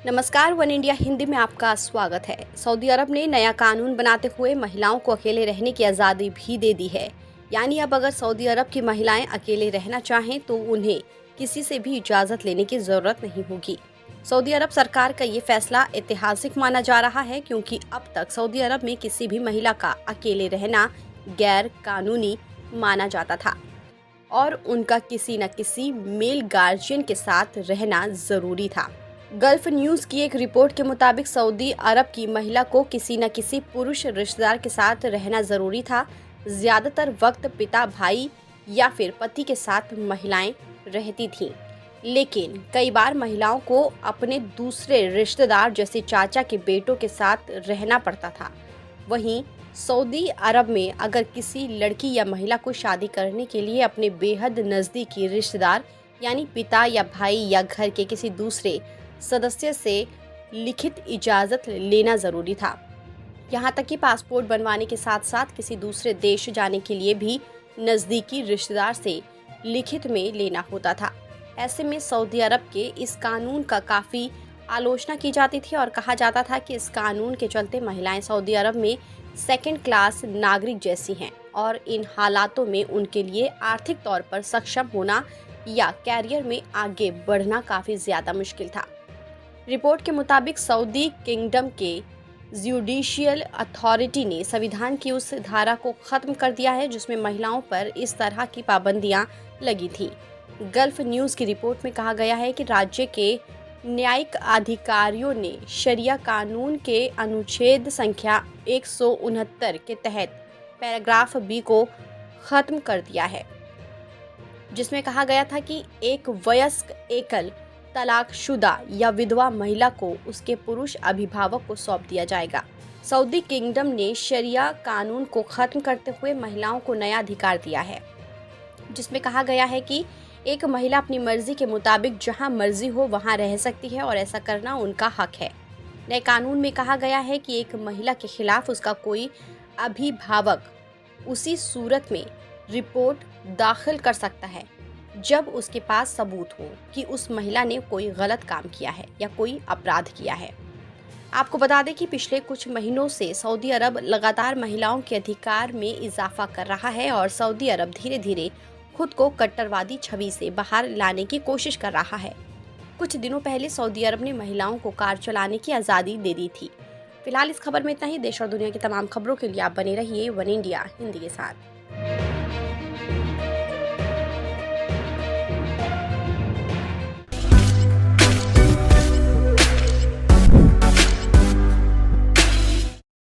नमस्कार, one India Hindi में आपका स्वागत है। सऊदी अरब ने नया कानून बनाते हुए महिलाओं को अकेले रहने की आज़ादी भी दे दी है। यानी अब अगर सऊदी अरब की महिलाएं अकेले रहना चाहें तो उन्हें किसी से भी इजाज़त लेने की ज़रूरत नहीं होगी। सऊदी अरब सरकार का ये फैसला ऐतिहासिक माना जा रहा है, क्योंकि अब तक सऊदी अरब में किसी भी महिला का अकेले रहना गैर कानूनी माना जाता था और उनका किसी न किसी मेल गार्जियन के साथ रहना ज़रूरी था। गल्फ न्यूज़ की एक रिपोर्ट के मुताबिक सऊदी अरब की महिला को किसी न किसी पुरुष रिश्तेदार के साथ रहना ज़रूरी था। ज़्यादातर वक्त पिता, भाई या फिर पति के साथ महिलाएं रहती थीं, लेकिन कई बार महिलाओं को अपने दूसरे रिश्तेदार जैसे चाचा के बेटों के साथ रहना पड़ता था। वहीं सऊदी अरब में अगर किसी लड़की या महिला को शादी करने के लिए अपने बेहद नज़दीकी रिश्तेदार यानी पिता या भाई या घर के किसी दूसरे सदस्य से लिखित इजाज़त लेना ज़रूरी था। यहाँ तक कि पासपोर्ट बनवाने के साथ साथ किसी दूसरे देश जाने के लिए भी नज़दीकी रिश्तेदार से लिखित में लेना होता था। ऐसे में सऊदी अरब के इस कानून का काफ़ी आलोचना की जाती थी और कहा जाता था कि इस कानून के चलते महिलाएं सऊदी अरब में सेकंड क्लास नागरिक जैसी हैं और इन हालातों में उनके लिए आर्थिक तौर पर सक्षम होना या कैरियर में आगे बढ़ना काफ़ी ज़्यादा मुश्किल था। रिपोर्ट के मुताबिक सऊदी किंगडम के जुडिशियल अथॉरिटी ने संविधान की उस धारा को ख़त्म कर दिया है जिसमें महिलाओं पर इस तरह की पाबंदियां लगी थी। गल्फ न्यूज़ की रिपोर्ट में कहा गया है कि राज्य के न्यायिक अधिकारियों ने शरिया कानून के अनुच्छेद संख्या 169 के तहत पैराग्राफ बी को ख़त्म कर दिया है, जिसमें कहा गया था कि एक वयस्क एकल तलाकशुदा या विधवा महिला को उसके पुरुष अभिभावक को सौंप दिया जाएगा। सऊदी किंगडम ने शरिया कानून को खत्म करते हुए महिलाओं को नया अधिकार दिया है, जिसमें कहा गया है कि एक महिला अपनी मर्जी के मुताबिक जहां मर्जी हो वहां रह सकती है और ऐसा करना उनका हक है। नए कानून में कहा गया है कि एक महिला के खिलाफ उसका कोई अभिभावक उसी सूरत में रिपोर्ट दाखिल कर सकता है जब उसके पास सबूत हो कि उस महिला ने कोई गलत काम किया है या कोई अपराध किया है। आपको बता दें कि पिछले कुछ महीनों से सऊदी अरब लगातार महिलाओं के अधिकार में इजाफा कर रहा है और सऊदी अरब धीरे धीरे खुद को कट्टरवादी छवि से बाहर लाने की कोशिश कर रहा है। कुछ दिनों पहले सऊदी अरब ने महिलाओं को कार चलाने की आज़ादी दे दी थी। फिलहाल इस खबर में इतना ही। देश और दुनिया की तमाम खबरों के लिए आप बने रहिए वन इंडिया हिंदी के साथ।